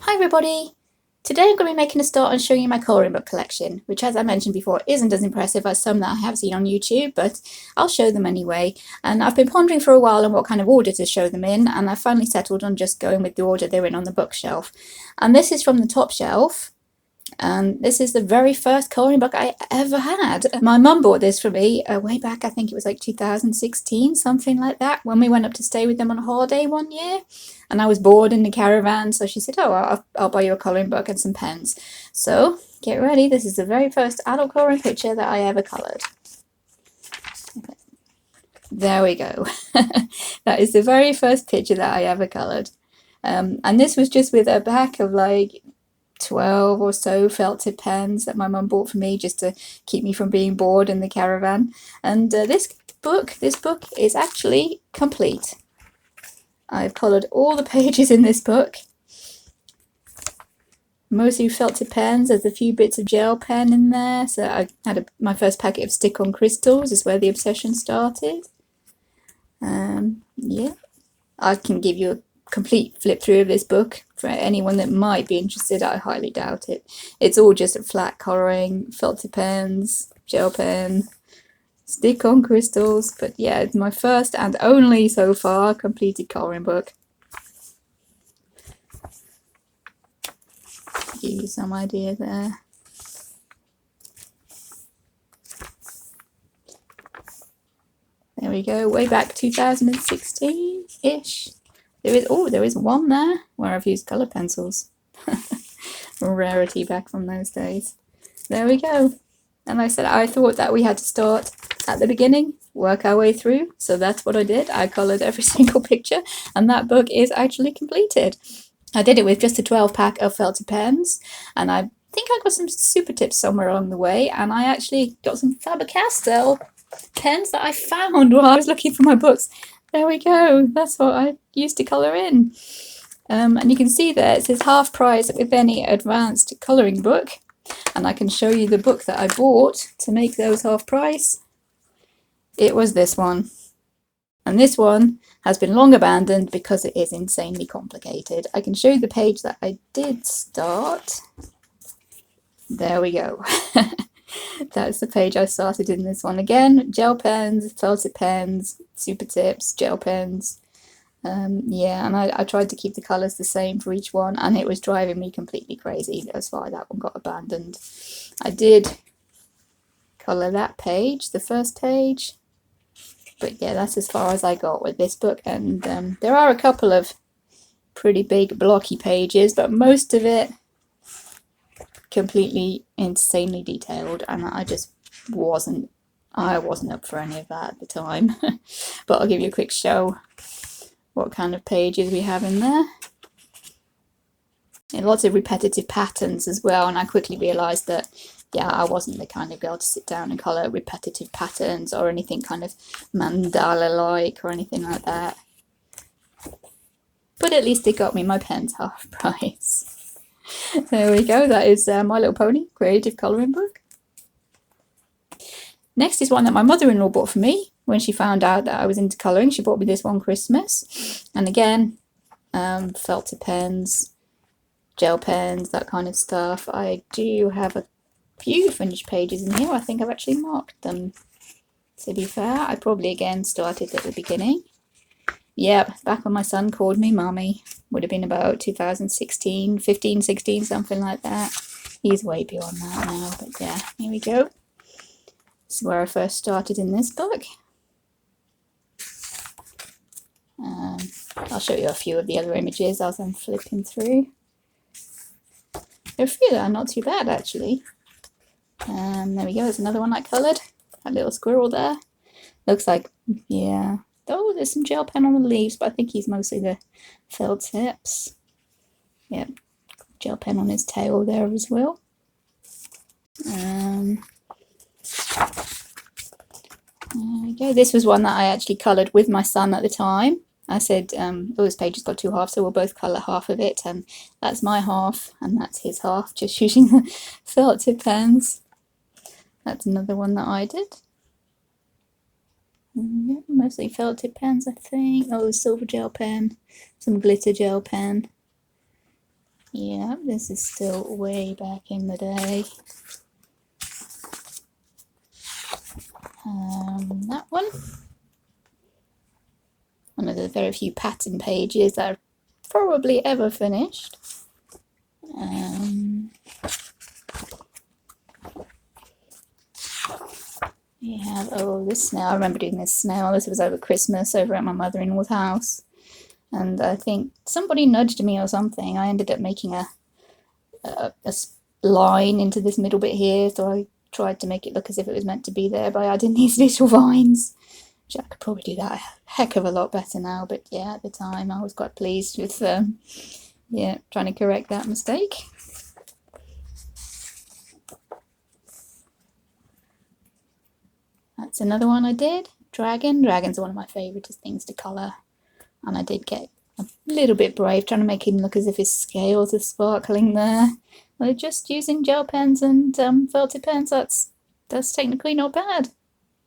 Hi everybody! Today I'm going to be making a start on showing you my colouring book collection, which as I mentioned before isn't as impressive as some that I have seen on YouTube, but I'll show them anyway. And I've been pondering for a while on what kind of order to show them in, and I finally settled on just going with the order they're in on the bookshelf. And this is from the top shelf. And this is the very first colouring book I ever had. My mum bought this for me way back, I think it was like 2016, something like that, when we went up to stay with them on a holiday one year. And I was bored in the caravan, so she said, oh, I'll buy you a colouring book and some pens. So, get ready, this is the very first adult colouring picture that I ever coloured. There we go. That is the very first picture that I ever coloured. And this was just with a pack of like 12 or so felt tip pens that my mum bought for me just to keep me from being bored in the caravan. And this book is actually complete. I've coloured all the pages in this book. Mostly felt tip pens. There's a few bits of gel pen in there. So I had my first packet of stick-on crystals is where the obsession started. Yeah, I can give you a complete flip through of this book for anyone that might be interested. I highly doubt it. It's all just a flat colouring, felt tip pens, gel pen, stick on crystals. But yeah, it's my first and only so far completed colouring book. Give you some idea there. There we go, way back 2016-ish. There is one there where I've used colour pencils. A rarity back from those days. There we go. And like I said, I thought that we had to start at the beginning, work our way through. So that's what I did. I coloured every single picture, and that book is actually completed. I did it with just a 12-pack of felt tip pens, and I think I got some super tips somewhere along the way, and I actually got some Faber-Castell pens that I found while I was looking for my books. There we go, that's what I used to colour in. And you can see there it says half price with any advanced colouring book, and I can show you the book that I bought to make those half price. It was this one, and this one has been long abandoned because it is insanely complicated. I can show you the page that I did start. There we go. That's the page I started in this one. Again, gel pens, felt tip pens, super tips, gel pens. Yeah, and I tried to keep the colours the same for each one, and it was driving me completely crazy. That's why that one got abandoned. I did colour that page, the first page, but yeah, that's as far as I got with this book. And there are a couple of pretty big blocky pages, but most of it completely insanely detailed, and I just wasn't up for any of that at the time. But I'll give you a quick show what kind of pages we have in there. And lots of repetitive patterns as well, and I quickly realised that yeah, I wasn't the kind of girl to sit down and colour repetitive patterns or anything kind of mandala like or anything like that. But at least it got me my pens half price. There we go, that is My Little Pony creative colouring book. Next is one that my mother-in-law bought for me when she found out that I was into colouring. She bought me this one Christmas, and again, felt tip pens, gel pens, that kind of stuff. I do have a few finished pages in here. I think I've actually marked them, to be fair. I probably again started at the beginning. Yep, back when my son called me Mummy. Would have been about 2016, 15, 16, something like that. He's way beyond that now, but yeah, here we go. This is where I first started in this book. I'll show you a few of the other images as I'm flipping through. There are a few that are not too bad actually. There we go, there's another one I coloured. That little squirrel there. Looks like, yeah. Oh, there's some gel pen on the leaves, but I think he's mostly the felt tips. Yep, gel pen on his tail there as well. There we go. This was one that I actually coloured with my son at the time. I said, oh, this page has got two halves, so we'll both colour half of it, and that's my half, and that's his half, just using the felt tip pens. That's another one that I did. Yeah, mostly felt tip pens, I think. Oh, silver gel pen, some glitter gel pen. Yeah, this is still way back in the day. That one of the very few pattern pages that I've probably ever finished. We have, oh, this snail. I remember doing this snail. This was over Christmas over at my mother-in-law's house. And I think somebody nudged me or something. I ended up making a line into this middle bit here, so I tried to make it look as if it was meant to be there by adding these little vines. Which I could probably do that a heck of a lot better now, but yeah, at the time I was quite pleased with trying to correct that mistake. That's another one I did. Dragon. Dragons are one of my favourite things to colour, and I did get a little bit brave trying to make him look as if his scales are sparkling there. But just using gel pens and felted pens, that's technically not bad,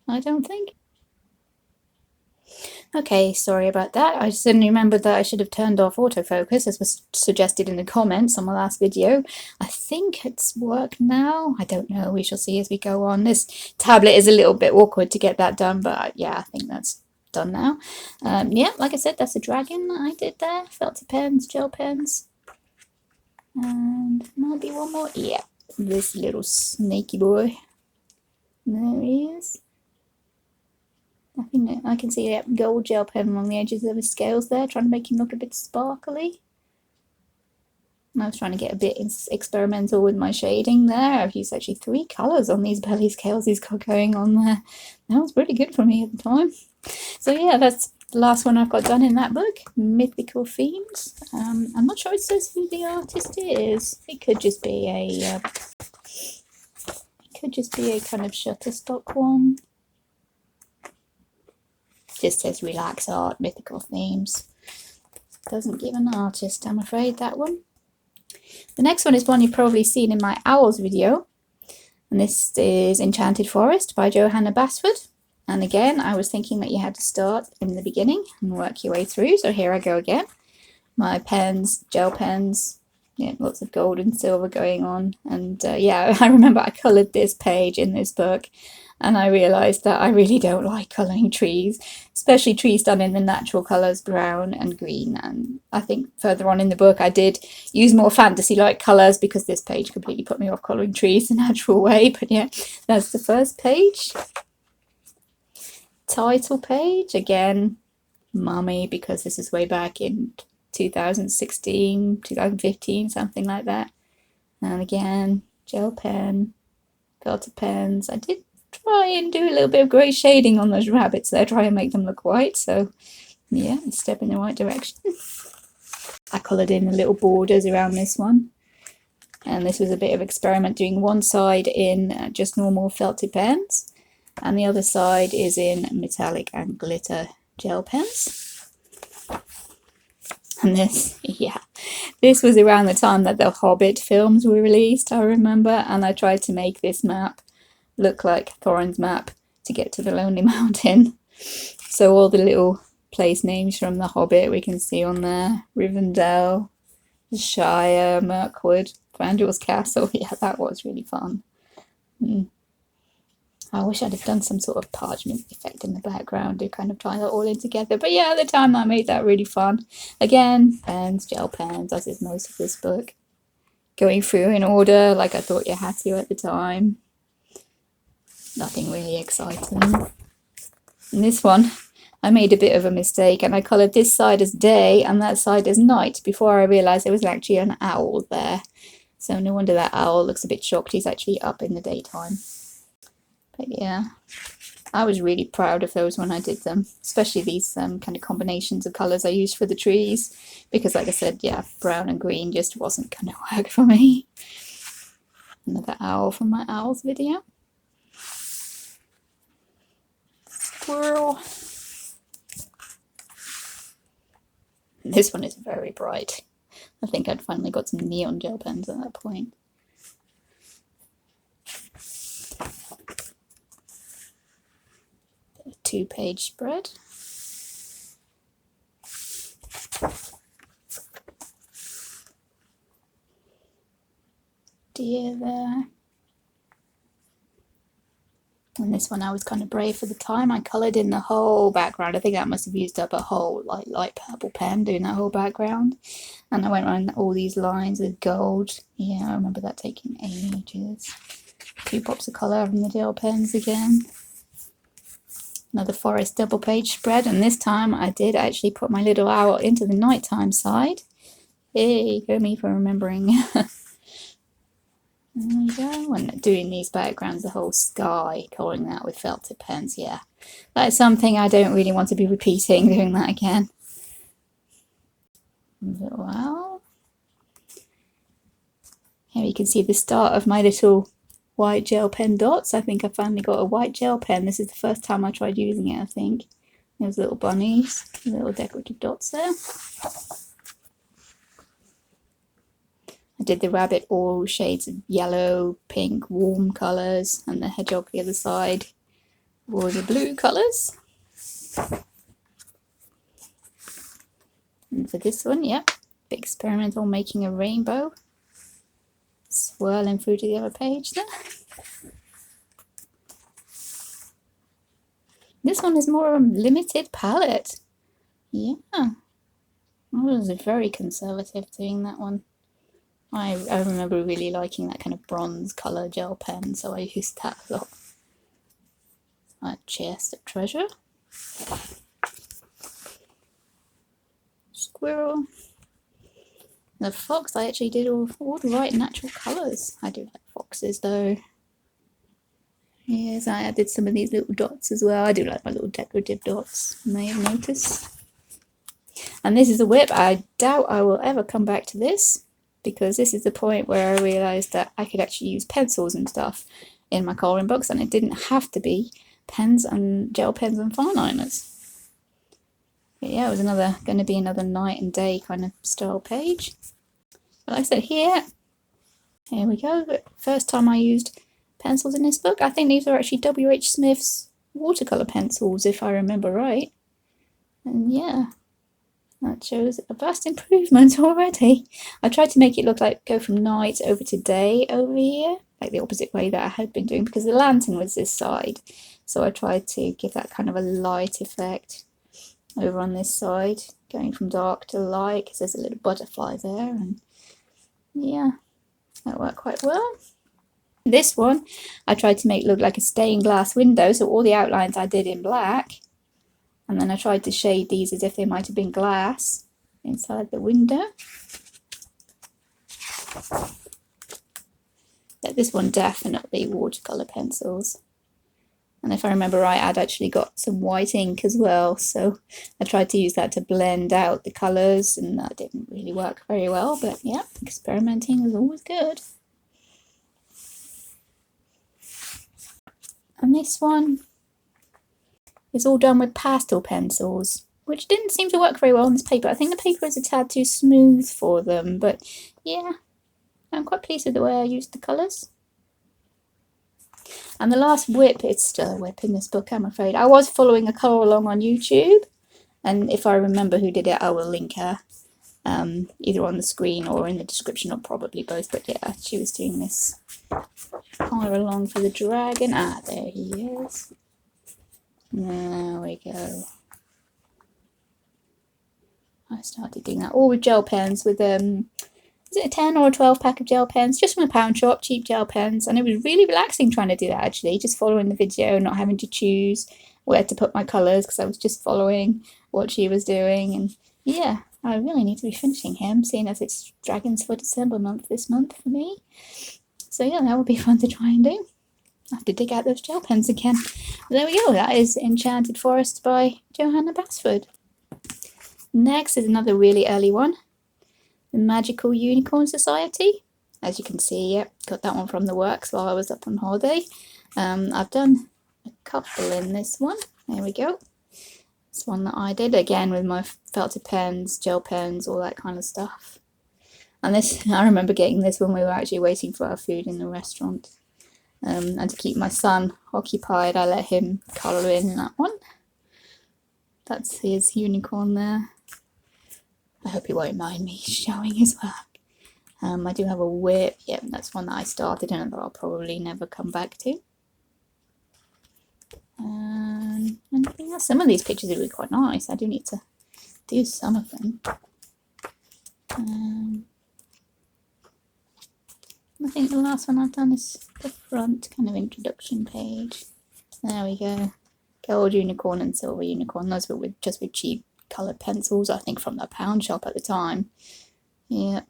I don't think. Okay, sorry about that. I suddenly remembered that I should have turned off autofocus, as was suggested in the comments on my last video. I think it's worked now. I don't know. We shall see as we go on. This tablet is a little bit awkward to get that done, but yeah, I think that's done now. Yeah, like I said, that's a dragon I did there. Felted pens, gel pens. And might be one more. Yeah, this little snaky boy. There he is. I think I can see a gold gel pen along the edges of his scales there, trying to make him look a bit sparkly. And I was trying to get a bit experimental with my shading there. I've used actually 3 colours on these belly scales he's got going on there. That was pretty good for me at the time. So yeah, that's the last one I've got done in that book, Mythical Themes. I'm not sure it says who the artist is. It could just be a kind of Shutterstock one. Just says Relax Art, Mythical Themes. Doesn't give an artist, I'm afraid, that one. The next one is one you've probably seen in my owls video. And this is Enchanted Forest by Johanna Basford. And again, I was thinking that you had to start in the beginning and work your way through. So here I go again. My pens, gel pens, yeah, lots of gold and silver going on. And yeah, I remember I coloured this page in this book. And I realised that I really don't like colouring trees, especially trees done in the natural colours, brown and green. And I think further on in the book I did use more fantasy-like colours because this page completely put me off colouring trees the natural way. But yeah, that's the first page. Title page, again, mummy, because this is way back in 2016, 2015, something like that. And again, gel pen, felted pens. I did try and do a little bit of grey shading on those rabbits there, try and make them look white. So yeah, a step in the right direction. I coloured in the little borders around this one. And this was a bit of experiment, doing one side in just normal felted pens. And the other side is in metallic and glitter gel pens. And this, yeah, this was around the time that the Hobbit films were released, I remember. And I tried to make this map look like Thorin's map to get to the Lonely Mountain. So all the little place names from the Hobbit we can see on there. Rivendell, the Shire, Mirkwood, Thranduil's Castle. Yeah, that was really fun. I wish I'd have done some sort of parchment effect in the background to kind of tie that all in together. But yeah, at the time I made that really fun. Again, pens, gel pens, as is most of this book. Going through in order like I thought you had to at the time. Nothing really exciting. And this one, I made a bit of a mistake and I coloured this side as day and that side as night before I realised there was actually an owl there. So no wonder that owl looks a bit shocked. He's actually up in the daytime. But yeah, I was really proud of those when I did them, especially these kind of combinations of colours I used for the trees, because like I said, yeah, brown and green just wasn't going to work for me. Another owl from my owls video. Squirrel. This one is very bright. I think I'd finally got some neon gel pens at that point. A 2-page spread. deer there. And this one I was kind of brave for the time. I coloured in the whole background. I think that must have used up a whole like light purple pen doing that whole background. And I went around all these lines with gold. Yeah, I remember that taking ages. 2 pops of colour from the gel pens again. Another forest double page spread, and this time I did actually put my little owl into the nighttime side. Hey, go me for remembering. There we go, and doing these backgrounds, the whole sky, colouring that with felt tip pens, yeah. That's something I don't really want to be repeating, doing that again. Little owl. Here you can see the start of my little white gel pen dots. I think I finally got a white gel pen. This is the first time I tried using it, I think. There's little bunnies, little decorative dots there. I did the rabbit all shades of yellow, pink, warm colours, and the hedgehog the other side, all the blue colours. And for this one, yep, big experimental making a rainbow, swirling through to the other page there. This one is more of a limited palette. Yeah, I was very conservative doing that one. I remember really liking that kind of bronze colour gel pen, so I used that a lot. A chest of treasure. Squirrel. The fox, I actually did all the right natural colours. I do like foxes though. Yes, I added some of these little dots as well. I do like my little decorative dots, you may have noticed. And this is a whip. I doubt I will ever come back to this, because this is the point where I realised that I could actually use pencils and stuff in my colouring books, and it didn't have to be pens and gel pens and fine liners. But yeah, it was going to be another night and day kind of style page. But like I said, here we go. First time I used pencils in this book. I think these are actually W.H. Smith's watercolour pencils, if I remember right. And yeah, that shows a vast improvement already. I tried to make it look like go from night over to day over here, like the opposite way that I had been doing, because the lantern was this side. So I tried to give that kind of a light effect over on this side, going from dark to light, because there's a little butterfly there, and yeah, that worked quite well. This one I tried to make look like a stained glass window, so all the outlines I did in black, and then I tried to shade these as if they might have been glass inside the window. Yeah, this one definitely watercolour pencils. And if I remember right, I'd actually got some white ink as well, so I tried to use that to blend out the colours, and that didn't really work very well, but yeah, experimenting is always good. And this one is all done with pastel pencils, which didn't seem to work very well on this paper. I think the paper is a tad too smooth for them, but yeah, I'm quite pleased with the way I used the colours. And the last whip, it's still a whip in this book, I'm afraid. I was following a colour along on YouTube, and if I remember who did it, I will link her either on the screen or in the description, or probably both. But yeah, she was doing this colour along for the dragon. Ah, there he is. There we go. I started doing that all with gel pens with is it a 10 or a 12 pack of gel pens, just from a pound shop, cheap gel pens, and it was really relaxing trying to do that, actually, just following the video, not having to choose where to put my colours, because I was just following what she was doing. And yeah, I really need to be finishing him, seeing as it's Dragons for December month this month for me. So yeah, that would be fun to try and do. I have to dig out those gel pens again. But there we go, that is Enchanted Forest by Johanna Basford. Next is another really early one. The Magical Unicorn Society. As you can see, yep, got that one from the works while I was up on holiday. I've done a couple in this one. There we go. This one that I did, again with my felted pens, gel pens, all that kind of stuff. And this, I remember getting this when we were actually waiting for our food in the restaurant. And to keep my son occupied, I let him colour in that one. That's his unicorn there. I hope he won't mind me showing his work. I do have a whip. Yep, that's one that I started and that I'll probably never come back to. Anything else? Some of these pictures are really quite nice. I do need to do some of them. I think the last one I've done is the front kind of introduction page. There we go. Gold unicorn and silver unicorn. Those were just with cheap coloured pencils, I think from the pound shop at the time. Yeah.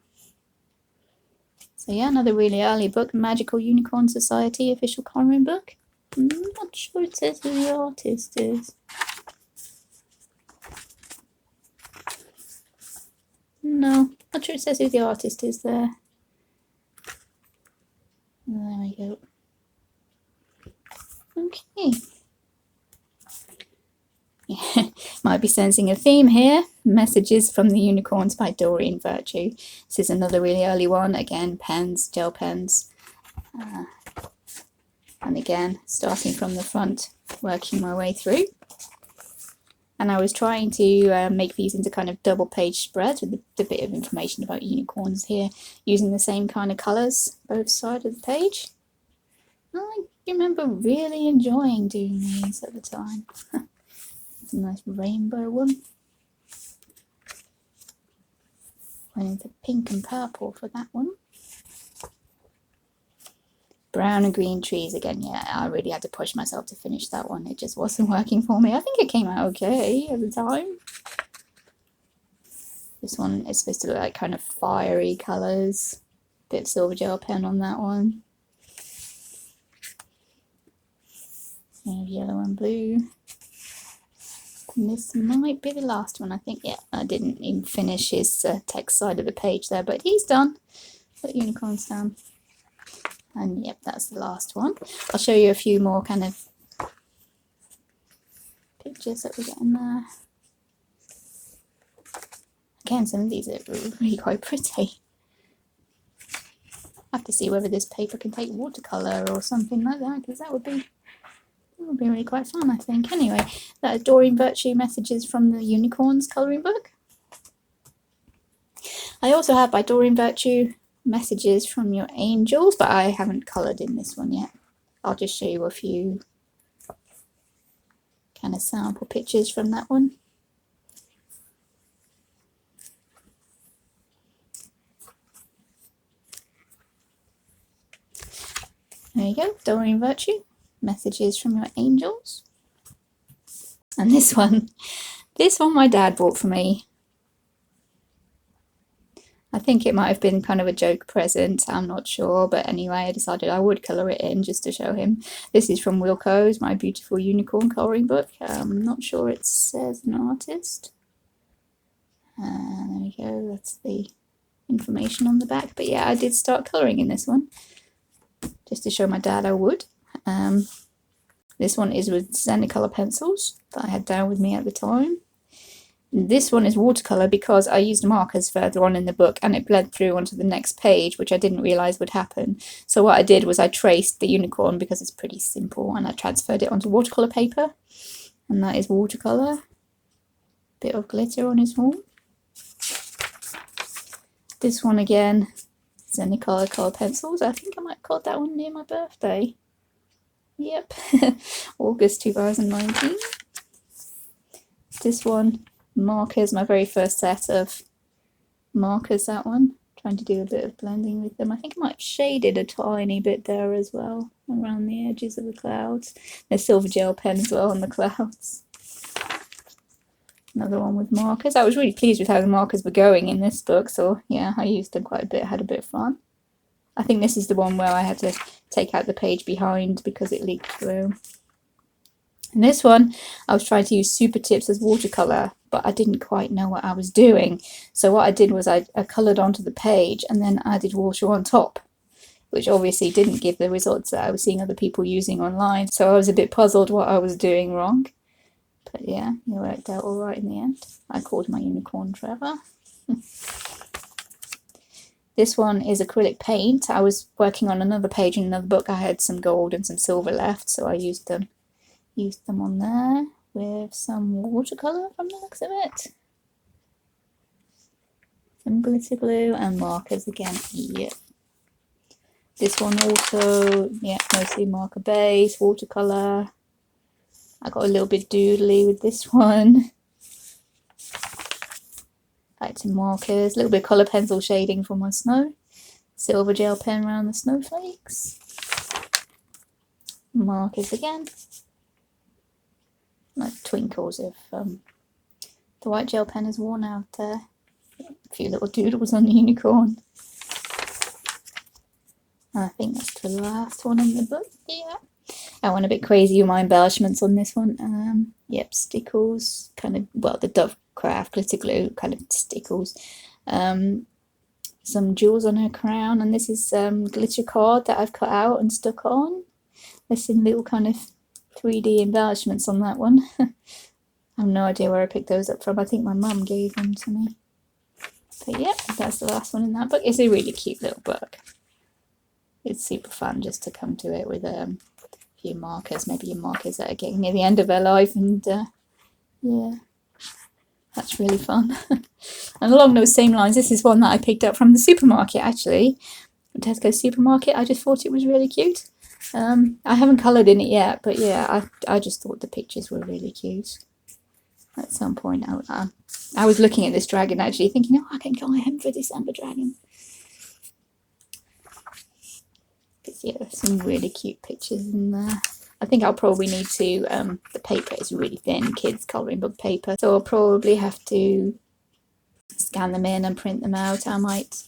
So yeah, another really early book, Magical Unicorn Society official colouring book. I'm not sure it says who the artist is. No, not sure it says who the artist is there. There we go. Okay. Might be sensing a theme here. Messages from the Unicorns by Doreen Virtue. This is another really early one. Again, pens, gel pens. And again, starting from the front, working my way through. And I was trying to make these into kind of double page spreads with a bit of information about unicorns here, using the same kind of colours both sides of the page. I remember really enjoying doing these at the time. It's a nice rainbow one. Went into pink and purple for that one. Brown and green trees again. Yeah, I really had to push myself to finish that one. It just wasn't working for me. I think it came out okay at the time. This one is supposed to look like kind of fiery colours. Bit of silver gel pen on that one. Yellow and blue. And this might be the last one, I think. Yeah, I didn't even finish his text side of the page there, but he's done. Put unicorns down. And yep, that's the last one. I'll show you a few more kind of pictures that we get in there. Again, some of these are really quite pretty. I have to see whether this paper can take watercolour or something like that, because that would be really quite fun, I think. Anyway, that is Doreen Virtue Messages from the Unicorns colouring book. I also have by Doreen Virtue Messages from Your Angels, but I haven't coloured in this one yet. I'll just show you a few kind of sample pictures from that one. There you go, Doreen Virtue Messages from Your Angels. And this one my dad bought for me. I think it might have been kind of a joke present, I'm not sure, but anyway, I decided I would colour it in just to show him. This is from Wilco's, My Beautiful Unicorn colouring book. I'm not sure it says an artist. There we go, that's the information on the back. But yeah, I did start colouring in this one, just to show my dad I would. This one is with Zennicolor pencils that I had down with me at the time. This one is watercolour because I used markers further on in the book and it bled through onto the next page, which I didn't realise would happen. So what I did was I traced the unicorn because it's pretty simple, and I transferred it onto watercolour paper, and that is watercolour. Bit of glitter on his horn. This one again, Zennicolor colour pencils. I think I might have called that one near my birthday. Yep, August 2019. This one, markers, my very first set of markers, that one. Trying to do a bit of blending with them. I think I might have shaded a tiny bit there as well, around the edges of the clouds. There's silver gel pen as well on the clouds. Another one with markers. I was really pleased with how the markers were going in this book, so yeah, I used them quite a bit, had a bit of fun. I think this is the one where I had to take out the page behind because it leaked through. And this one, I was trying to use super tips as watercolour, but I didn't quite know what I was doing. So what I did was I coloured onto the page and then added water on top, which obviously didn't give the results that I was seeing other people using online. So I was a bit puzzled what I was doing wrong. But yeah, it worked out all right in the end. I called my unicorn Trevor. This one is acrylic paint. I was working on another page in another book. I had some gold and some silver left, so I used them on there with some watercolour from the looks of it. some glitter glue and markers again. Yep. This one also, yeah, mostly marker base, watercolour. I got a little bit doodly with this one. Back to markers, a little bit colour pencil shading for my snow. Silver gel pen around the snowflakes. Markers again. Like twinkles of the white gel pen is worn out there. A few little doodles on the unicorn. I think that's the last one in the book. Yeah. I went a bit crazy with my embellishments on this one. Yep, stickles, kind of, well, the Dove Craft glitter glue kind of stickles. Some jewels on her crown, and this is glitter card that I've cut out and stuck on. There's some little kind of 3D embellishments on that one. I have no idea where I picked those up from. I think my mum gave them to me. But yeah, that's the last one in that book. It's a really cute little book. It's super fun just to come to it with a few markers, maybe your markers that are getting near the end of their life, and yeah, that's really fun. And along those same lines, this is one that I picked up from the supermarket, actually, Tesco supermarket. I just thought it was really cute. I haven't coloured in it yet, but yeah, I just thought the pictures were really cute. At some point, I was looking at this dragon actually, thinking, oh, I can colour him for December dragon. But yeah, some really cute pictures in there. I think I'll probably need to, the paper is really thin, kids colouring book paper, so I'll probably have to scan them in and print them out. I might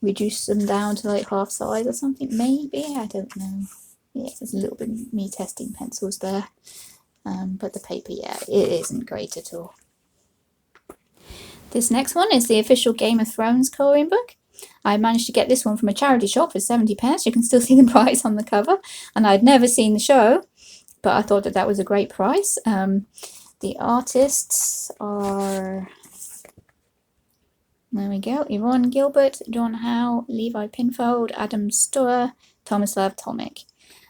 reduce them down to like half size or something, maybe, I don't know. Yeah, there's a little bit of me testing pencils there, but the paper, yeah, it isn't great at all. This next one is the official Game of Thrones colouring book. I managed to get this one from a charity shop for 70p. You can still see the price on the cover, and I'd never seen the show, but I thought that was a great price. The artists are, there we go, Yvonne Gilbert, John Howe, Levi Pinfold, Adam Stoer, Tomislav Tomic.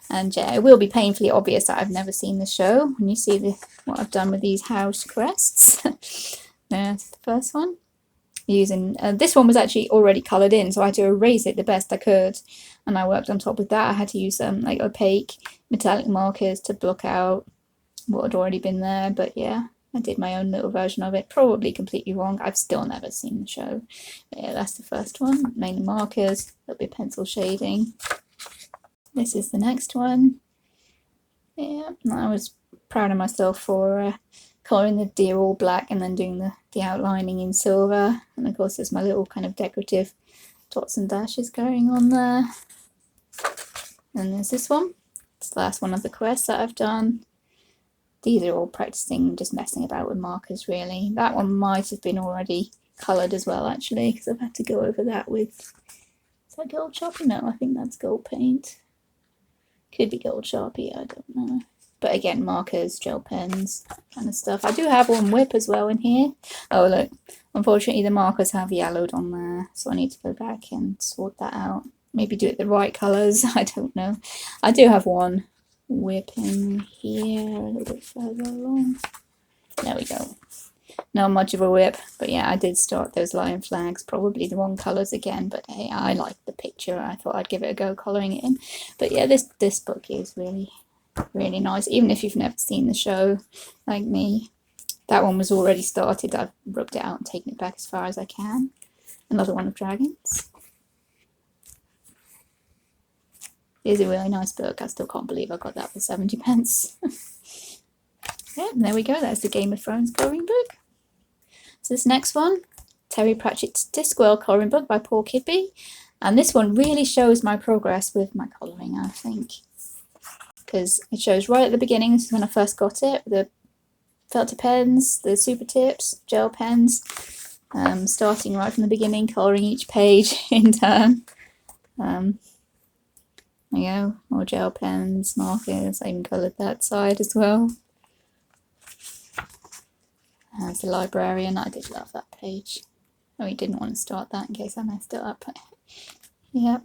And yeah, it will be painfully obvious that I've never seen the show when you see what I've done with these house crests. There's the first one. Using this one was actually already coloured in, so I had to erase it the best I could, and I worked on top with that. I had to use like opaque metallic markers to block out what had already been there, but yeah, I did my own little version of it, probably completely wrong. I've still never seen the show. But yeah, that's the first one, mainly markers, a little bit of pencil shading. This is the next one. Yeah, I was proud of myself for colouring the deer all black and then doing the outlining in silver. And of course there's my little kind of decorative dots and dashes going on there. And there's this one. It's the last one of the quests that I've done. These are all practicing, just messing about with markers really. That one might have been already coloured as well actually, because I've had to go over that with, is that gold Sharpie? No, I think that's gold paint. Could be gold Sharpie, I don't know. But again, markers, gel pens, kind of stuff. I do have one WIP as well in here. Oh look, unfortunately the markers have yellowed on there, so I need to go back and sort that out. Maybe do it the right colours, I don't know. I do have one WIP in here, a little bit further along. There we go. Not much of a WIP, but yeah, I did start those lion flags, probably the wrong colours again, but hey, I liked the picture. I thought I'd give it a go colouring it in. But yeah, this book is really nice, even if you've never seen the show like me. That one was already started. I've rubbed it out and taken it back as far as I can. Another one of dragons. It is a really nice book. I still can't believe I got that for 70p. Yeah, there we go. That's the Game of Thrones colouring book. So this next one, Terry Pratchett's Discworld colouring book by Paul Kidby. And this one really shows my progress with my colouring, I think. Because it shows right at the beginning, this is when I first got it, the felter pens, the super tips, gel pens, starting right from the beginning, colouring each page in turn. There you go, more gel pens, markers, I even coloured that side as well. As the librarian, I did love that page. Oh, he didn't want to start that in case I messed it up. Yep.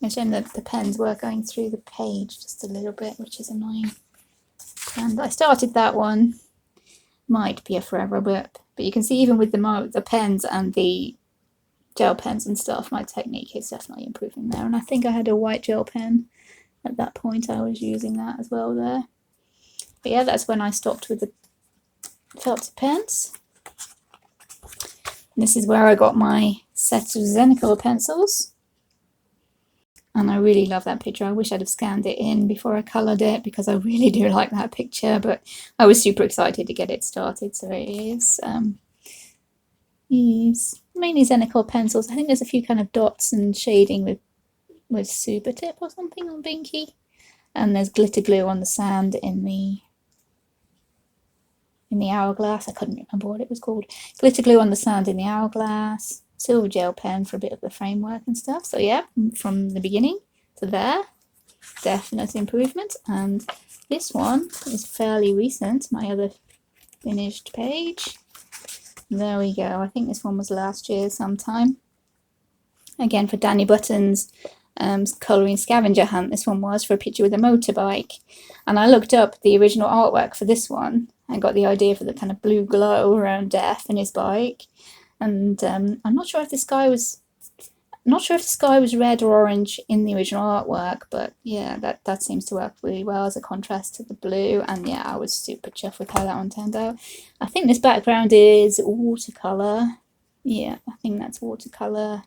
It's shame that the pens were going through the page just a little bit, which is annoying. And I started that one. Might be a forever WIP, but you can see even with the pens and the gel pens and stuff, my technique is definitely improving there. And I think I had a white gel pen at that point. I was using that as well there. But yeah, that's when I stopped with the felt pens. And this is where I got my set of Zennicolor pencils. And I really love that picture. I wish I'd have scanned it in before I coloured it, because I really do like that picture, but I was super excited to get it started. So it is mainly Zennicolor pencils. I think there's a few kind of dots and shading with Super Tip or something on Binky. And there's glitter glue on the sand in the hourglass. I couldn't remember what it was called. Glitter glue on the sand in the hourglass. Silver gel pen for a bit of the framework and stuff. So yeah, from the beginning to there, definite improvement. And this one is fairly recent, my other finished page. There we go. I think this one was last year sometime. Again, for Danny Button's colouring scavenger hunt, this one was for a picture with a motorbike. And I looked up the original artwork for this one and got the idea for the kind of blue glow around Death and his bike. And I'm not sure if the sky was red or orange in the original artwork, but yeah, that seems to work really well as a contrast to the blue. And yeah, I was super chuffed with how that one turned out. I think this background is watercolour. Yeah, I think that's watercolour.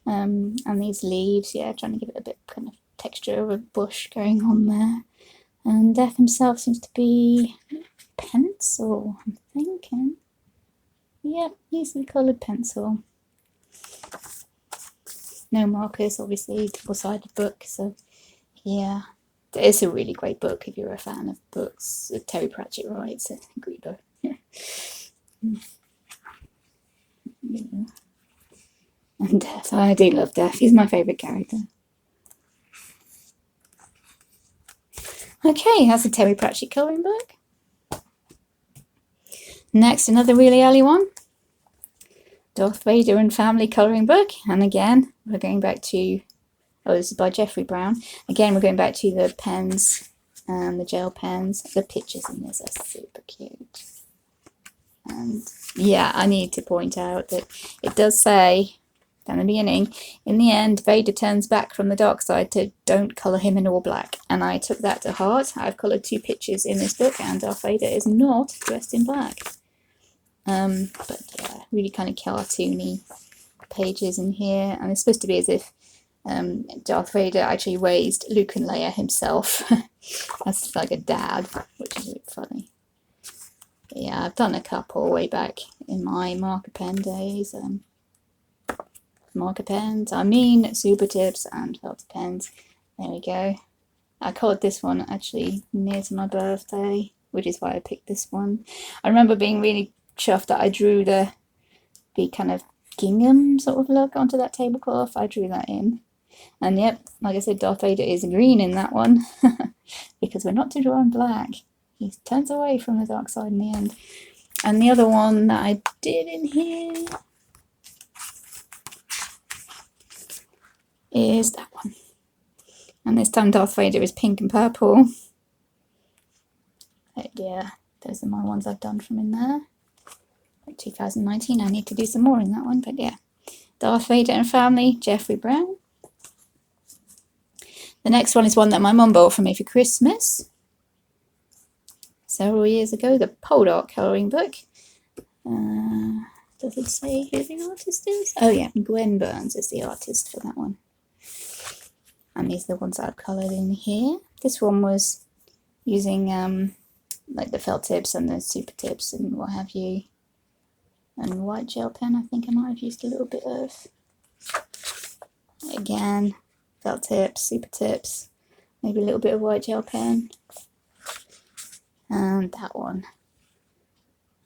And these leaves, yeah, trying to give it a bit kind of texture of a bush going on there. And Death himself seems to be pencil, I'm thinking. Yep, easily coloured pencil. No markers, obviously, double-sided book, so yeah. It's a really great book if you're a fan of books. Terry Pratchett writes, a great book. Yeah. And Death, I do love Death, he's my favourite character. Okay, that's a Terry Pratchett colouring book. Next, another really early one. Darth Vader and Family colouring book. And again, we're going back to, oh, this is by Jeffrey Brown. Again, we're going back to the pens and the gel pens. The pictures in this are super cute. And yeah, I need to point out that it does say down the beginning, in the end, Vader turns back from the dark side to don't colour him in all black. And I took that to heart. I've coloured 2 pictures in this book and Darth Vader is not dressed in black. But yeah, really kind of cartoony pages in here. And it's supposed to be as if Darth Vader actually raised Luke and Leia himself. That's like a dad, which is really funny. But yeah, I've done a couple way back in my marker pen days. Marker pens, Super Tips and felt pens. There we go. I coloured this one actually near to my birthday, which is why I picked this one. I remember being really chuffed that I drew the kind of gingham sort of look onto that tablecloth. I drew that in. And yep, like I said, Darth Vader is green in that one. Because we're not to draw in black. He turns away from the dark side in the end. And the other one that I did in here is that one. And this time Darth Vader is pink and purple. But yeah, those are my ones I've done from in there. 2019, I need to do some more in that one, but yeah. Darth Vader and Family, Jeffrey Brown. The next one is one that my mum bought for me for Christmas several years ago, the Poldark colouring book. Does it say who the artist is? Oh yeah, Gwen Burns is the artist for that one. And these are the ones that I've coloured in here. This one was using like the felt tips and the super tips and what have you. And white gel pen, I think I might have used a little bit of. Again, felt tips, super tips, maybe a little bit of white gel pen. And that one.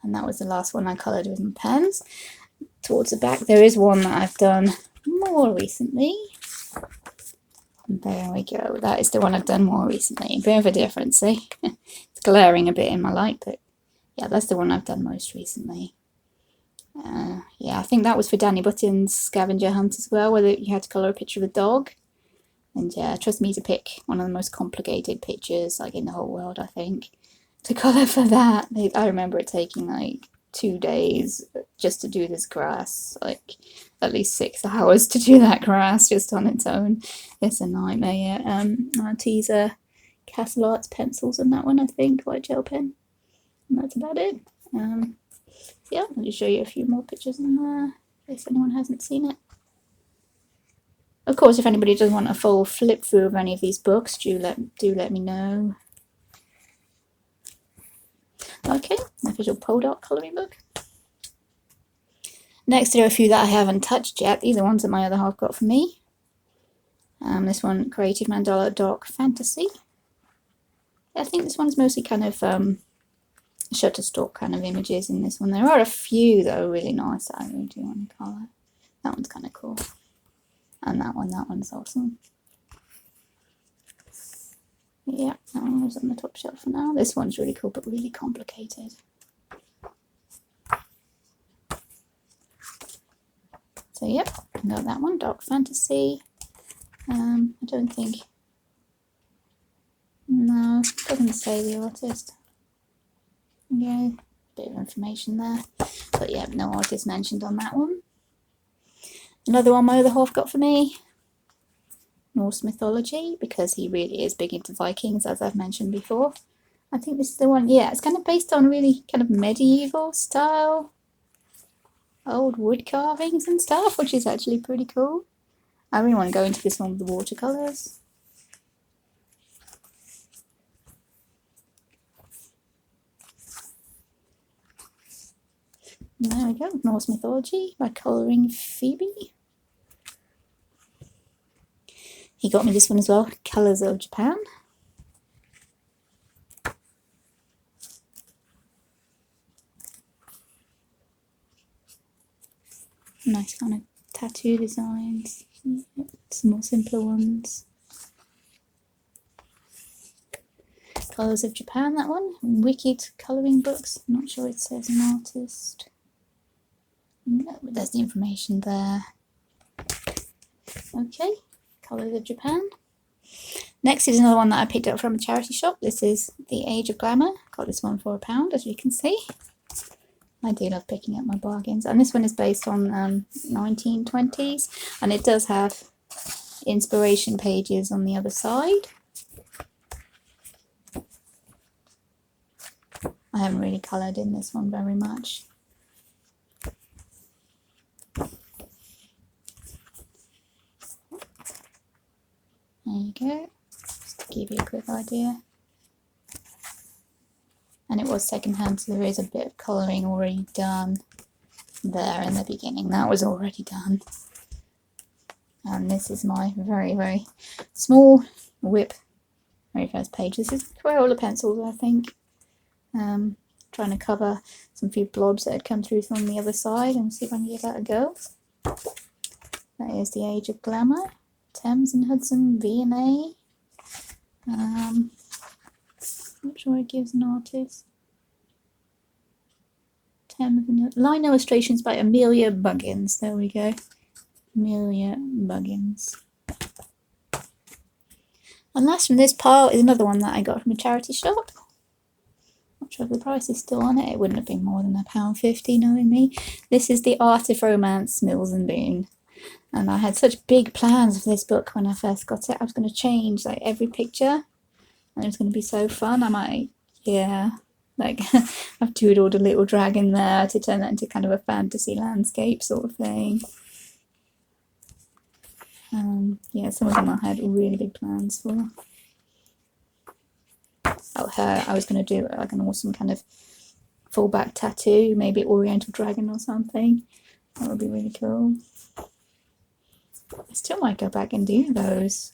And that was the last one I coloured with my pens. Towards the back, there is one that I've done more recently. And there we go. That is the one I've done more recently. A bit of a difference, see? It's glaring a bit in my light, but yeah, that's the one I've done most recently. Yeah, I think that was for Danny Button's scavenger hunt as well, where you had to colour a picture of a dog. And yeah, trust me to pick one of the most complicated pictures like in the whole world, I think, to colour for that. I remember it taking like 2 days just to do this grass, like at least 6 hours to do that grass just on its own. It's a nightmare. Our teaser Castle Arts pencils and that one, I think, white gel pen, and that's about it. Yeah, I'll just show you a few more pictures in there in case anyone hasn't seen it. Of course, if anybody does want a full flip through of any of these books, do let me know. Okay, official Poldark colouring book. Next, there are a few that I haven't touched yet. These are ones that my other half got for me. This one, Creative Mandala Dark Fantasy. I think this one's mostly kind of Shutterstock kind of images in this one. There are a few that are really nice that I really do want to colour. That one's kind of cool. And that one's awesome. Yeah, that one was on the top shelf for now. This one's really cool but really complicated. So yep, got that one, Dark Fantasy. I don't think, no, doesn't say the artist. Yeah, bit of information there. But yeah, no artist mentioned on that one. Another one my other half got for me, Norse mythology, because he really is big into Vikings, as I've mentioned before. I think this is the one, yeah, it's kind of based on really kind of medieval style, old wood carvings and stuff, which is actually pretty cool. I really want to go into this one with the watercolours. There we go, Norse mythology by Colouring Phoebe. He got me this one as well, Colours of Japan. Nice kind of tattoo designs, some more simpler ones. Colours of Japan, that one. Wicked colouring books. I'm not sure it says an artist. No, but there's the information there. Okay, Colours of Japan. Next is another one that I picked up from a charity shop. This is The Age of Glamour. Got this one for £1, as you can see. I do love picking up my bargains. And this one is based on 1920s. And it does have inspiration pages on the other side. I haven't really coloured in this one very much. There you go, just to give you a quick idea. And it was secondhand, so there is a bit of colouring already done there in the beginning. That was already done. And this is my very, very small WIP very first page. This is Crayola pencils, I think. Trying to cover some few blobs that had come through from the other side and see if I can give that a go. That is The Age of Glamour. Thames and Hudson V&A. Not sure it gives an artist. Thames and line illustrations by Amelia Buggins. There we go. Amelia Buggins. And last from this pile is another one that I got from a charity shop. Not sure if the price is still on it. It wouldn't have been more than £1.50, knowing me. This is The Art of Romance, Mills and Boon. And I had such big plans for this book when I first got it. I was going to change like every picture, and it was going to be so fun. I might, yeah, like I've doodled a little dragon there to turn that into kind of a fantasy landscape sort of thing. Yeah, some of them I had really big plans for. Oh, her, I was going to do like an awesome kind of full back tattoo, maybe Oriental Dragon or something. That would be really cool. I still might go back and do those.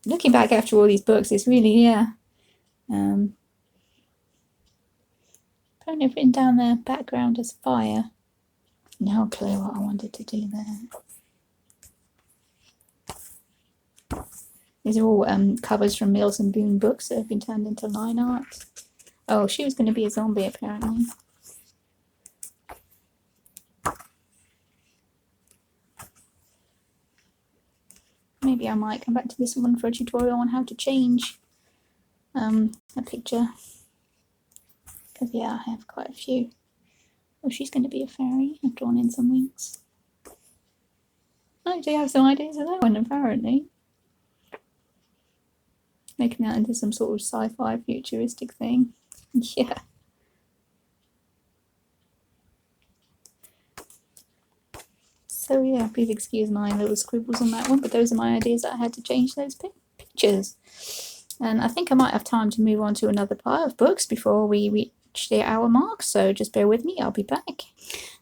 Looking back after all these books, it's really, yeah. Probably written down there, background as fire. No clue what I wanted to do there. These are all covers from Mills and Boon books that have been turned into line art. Oh, she was going to be a zombie apparently. Maybe I might come back to this one for a tutorial on how to change a picture. Because yeah, I have quite a few. Oh, she's going to be a fairy. I've drawn in some wings. I do have some ideas of that one, apparently. Making that into some sort of sci-fi futuristic thing. Yeah. So yeah, please excuse my little scribbles on that one, but those are my ideas that I had to change those pictures. And I think I might have time to move on to another pile of books before we reach the hour mark, so just bear with me, I'll be back.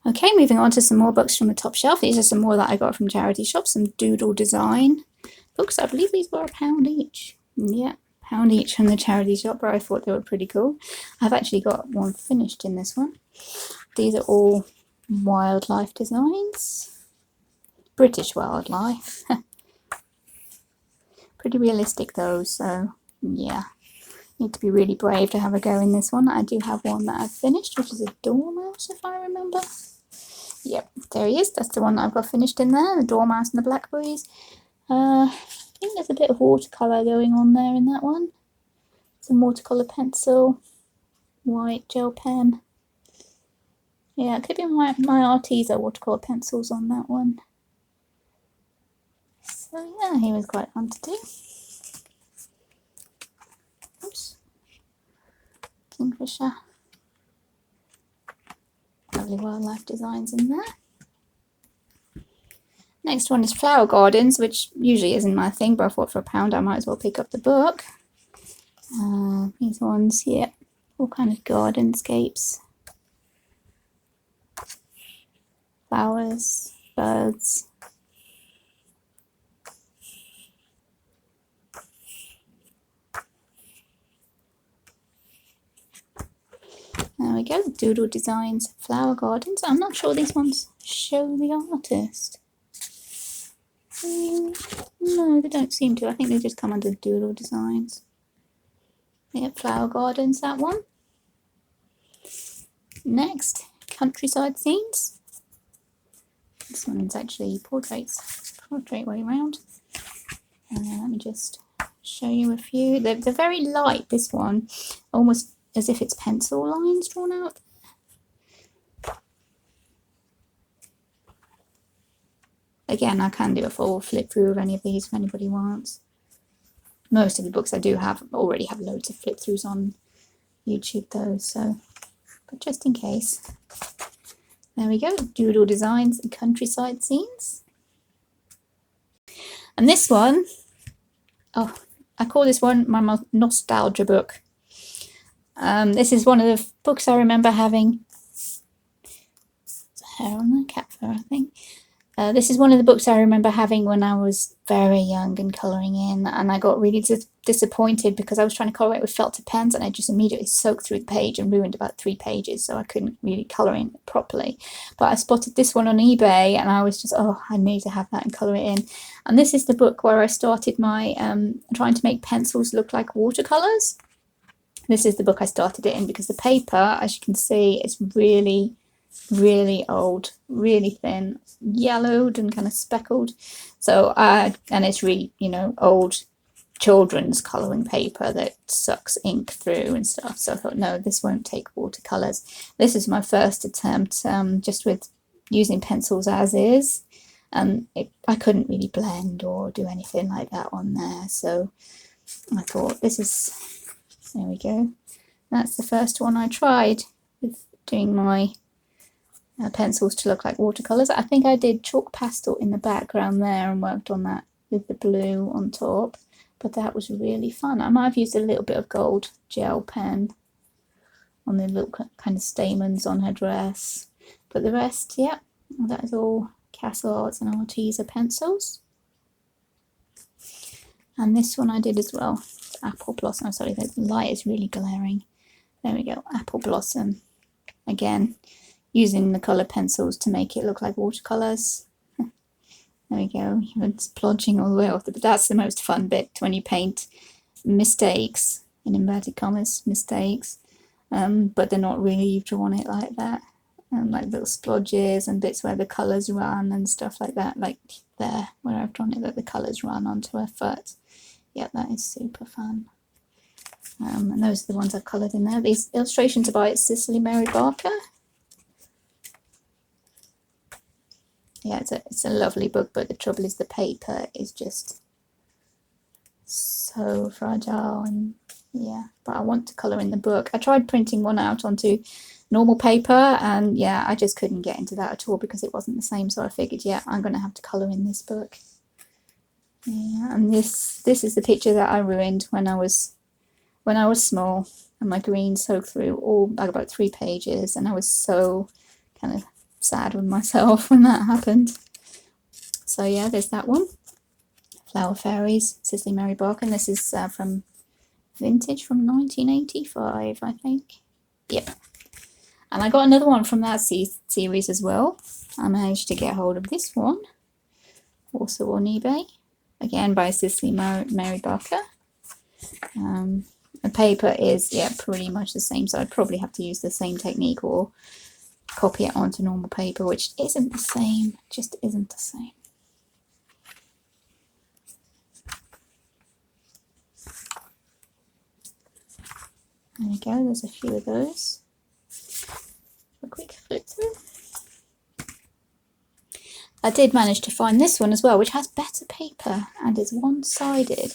Okay, moving on to some more books from the top shelf. These are some more that I got from charity shops, some Doodle design books. I believe these were £1 each. Yeah, £1 each from the charity shop, but I thought they were pretty cool. I've actually got one finished in this one. These are all wildlife designs. British wildlife. Pretty realistic though, so yeah. Need to be really brave to have a go in this one. I do have one that I've finished, which is a dormouse, if I remember. Yep, there he is. That's the one that I've got finished in there, the dormouse and the blackberries. I think there's a bit of watercolour going on there in that one. Some watercolour pencil, white gel pen. Yeah, it could be my Arteza watercolour pencils on that one. So yeah, he was quite fun to do. Oops. Kingfisher. Lovely wildlife designs in there. Next one is flower gardens, which usually isn't my thing, but I thought for £1 I might as well pick up the book. These ones here, all kind of gardenscapes. Flowers, birds. There we go, Doodle Designs Flower Gardens. I'm not sure these ones show the artist. No, they don't seem to. I think they just come under Doodle Designs. Yeah, Flower Gardens, that one. Next, Countryside Scenes. This one's actually portrait way around. Let me just show you a few. They're very light, this one. Almost as if it's pencil lines drawn out. Again, I can do a full flip through of any of these if anybody wants. Most of the books I do have already have loads of flip throughs on YouTube though, so but just in case. There we go, Doodle Designs and Countryside Scenes. And this one, oh, I call this one my nostalgia book. This is one of the books I remember having. There's hair on the cat fur, I think. This is one of the books I remember having when I was very young and colouring in, and I got really disappointed because I was trying to colour it with felt tip pens and I just immediately soaked through the page and ruined about 3 pages, so I couldn't really colour in properly. But I spotted this one on eBay and I was just, oh, I need to have that and colour it in. And this is the book where I started my trying to make pencils look like watercolours. This is the book I started it in because the paper, as you can see, is really old, really thin, yellowed and kind of speckled. So and it's really, you know, old children's colouring paper that sucks ink through and stuff. So I thought, no, this won't take watercolours. This is my first attempt, just with using pencils as is, and I couldn't really blend or do anything like that on there. So I thought, this is, there we go. That's the first one I tried with doing my pencils to look like watercolours. I think I did chalk pastel in the background there and worked on that with the blue on top, but that was really fun. I might have used a little bit of gold gel pen on the little kind of stamens on her dress, but the rest, yeah, that is all Castle Arts and Arteza pencils. And this one I did as well, Apple Blossom. I'm sorry, the light is really glaring. There we go, Apple Blossom. Again, using the colour pencils to make it look like watercolours. There we go, it's plodging all the way off, but that's the most fun bit, when you paint mistakes, in inverted commas, mistakes, but they're not really, you've drawn it like that, like little splodges and bits where the colours run and stuff like that, like there, where I've drawn it that the colours run onto her foot. Yeah, that is super fun. And those are the ones I've coloured in there. These illustrations are by Cicely Mary Barker. yeah, it's a lovely book, but the trouble is the paper is just so fragile. And yeah, but I want to colour in the book. I tried printing one out onto normal paper, and yeah, I just couldn't get into that at all because it wasn't the same. So I figured, yeah, I'm going to have to colour in this book. Yeah, and this is the picture that I ruined when I was small, and my green soaked through all like about 3 pages, and I was so kind of sad with myself when that happened. So yeah, there's that one. Flower Fairies, Cicely Mary Barker, and this is from vintage from 1985, I think. Yep. And I got another one from that series as well. I managed to get hold of this one, also on eBay, again by Cicely Mary Barker. The paper is, yeah, pretty much the same, so I'd probably have to use the same technique or copy it onto normal paper, which isn't the same, just isn't the same. There we go, there's a few of those. A quick flip through. I did manage to find this one as well, which has better paper and is one-sided.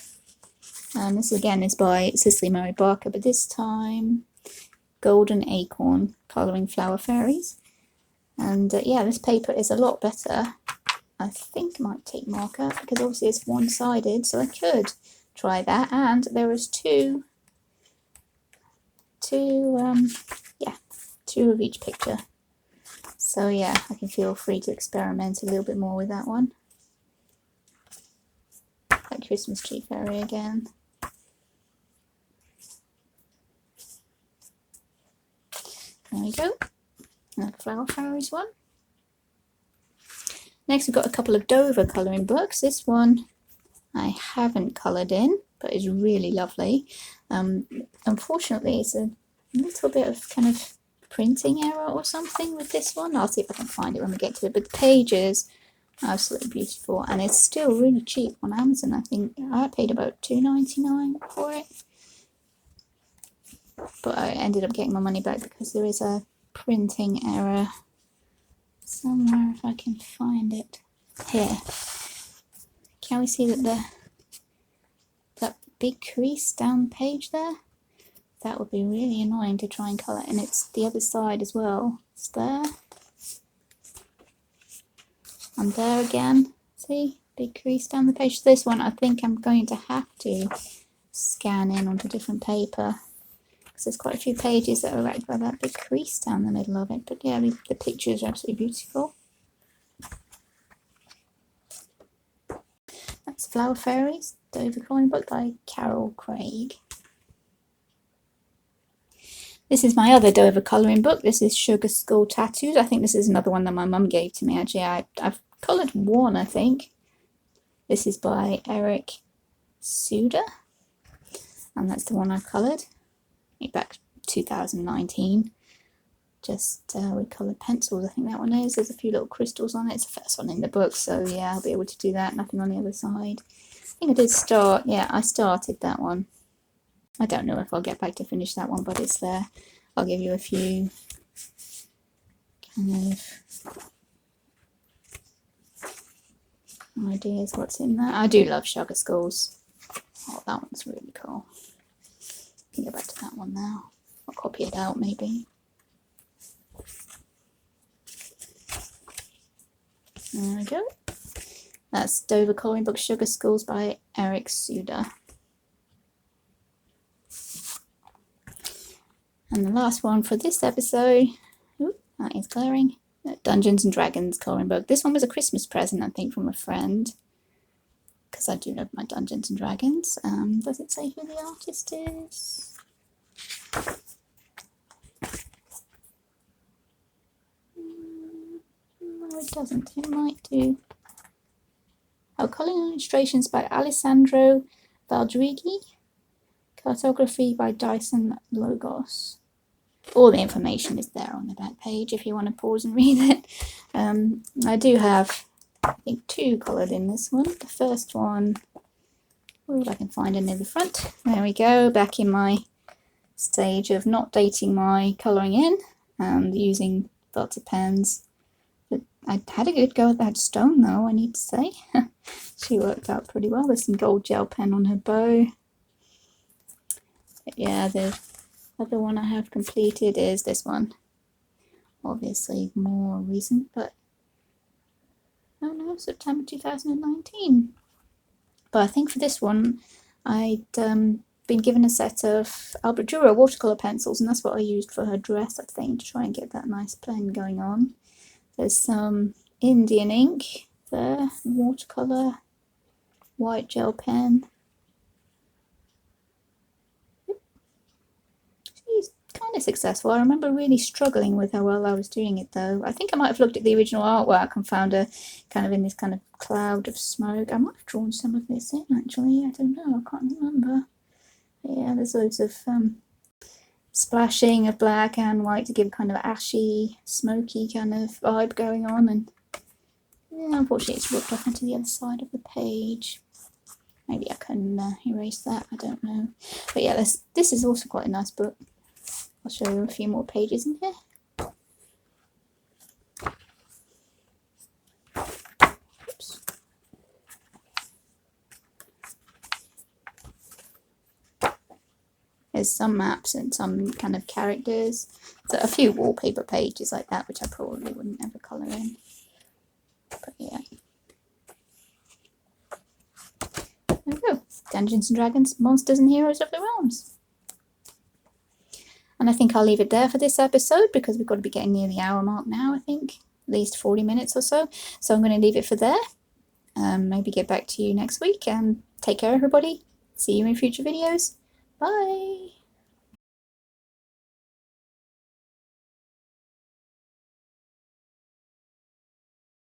And this again is by Cicely Mary Barker, but this time Golden Acorn, Colouring Flower Fairies. And yeah, this paper is a lot better. I think I might take marker because obviously it's one-sided, so I could try that. And there is two of each picture. So yeah, I can feel free to experiment a little bit more with that one. That Christmas tree fairy again. There we go. Another Flower Fairies one. Next we've got a couple of Dover colouring books. This one I haven't coloured in, but is really lovely. Unfortunately, it's a little bit of kind of printing error or something with this one. I'll see if I can find it when we get to it. But the pages are absolutely beautiful, and it's still really cheap on Amazon. I think I paid about $2.99 for it, but I ended up getting my money back because there is a printing error somewhere. If I can find it here, can we see that that big crease down the page there? That would be really annoying to try and colour, and it's the other side as well. It's there. And there again. See? Big crease down the page. This one I think I'm going to have to scan in onto different paper, because there's quite a few pages that are wrecked by that big crease down the middle of it. But yeah, the pictures are absolutely beautiful. That's Flower Fairies, Dover colouring book by Carol Craig. This is my other Dover colouring book. This is Sugar Skull Tattoos. I think this is another one that my mum gave to me, actually. I've coloured one, I think. This is by Eric Suda, and that's the one I've coloured back 2019. Just with coloured pencils, I think that one is. There's a few little crystals on it. It's the first one in the book, so yeah, I'll be able to do that. Nothing on the other side. I think I did start, yeah, I started that one. I don't know if I'll get back to finish that one, but it's there. I'll give you a few kind of ideas what's in there. I do love Sugar Skulls. Oh, that one's really cool. I can go back to that one now. I'll copy it out maybe. There we go. That's Dover colouring book Sugar Skulls by Eric Suda. And the last one for this episode, that is glaring, Dungeons and Dragons colouring book. This one was a Christmas present, I think, from a friend, because I do love my Dungeons and Dragons. Does it say who the artist is? No, it doesn't. It might do. Oh, colouring illustrations by Alessandro Valdrighi. Cartography by Dyson Logos. All the information is there on the back page if you want to pause and read it. I do have, I think, 2 coloured in this one. The first one, if I can find it near the front. There we go, back in my stage of not dating my colouring in and using lots of pens. I had a good go at that stone though, I need to say. She worked out pretty well. There's some gold gel pen on her bow. But yeah, the other one I have completed is this one. Obviously more recent, but oh no, September 2019. But I think for this one, I'd been given a set of Albert Dürer watercolour pencils, and that's what I used for her dress, I think, to try and get that nice blend going on. There's some Indian ink there, watercolour, white gel pen. She's kind of successful. I remember really struggling with how well I was doing it though. I think I might have looked at the original artwork and found her kind of in this kind of cloud of smoke. I might have drawn some of this in actually, I don't know, I can't remember. But yeah, there's loads of splashing of black and white to give kind of ashy, smoky kind of vibe going on, and yeah, unfortunately it's ripped off into the other side of the page. Maybe I can erase that, I don't know. But yeah, this is also quite a nice book. I'll show you a few more pages in here. Oops. There's some maps and some kind of characters. So a few wallpaper pages like that, which I probably wouldn't ever colour in. But yeah. There we go. Dungeons and Dragons, Monsters and Heroes of the Realms. And I think I'll leave it there for this episode because we've got to be getting near the hour mark now, I think. At least 40 minutes or so. So I'm going to leave it for there. Maybe get back to you next week, and take care everybody. See you in future videos. Bye!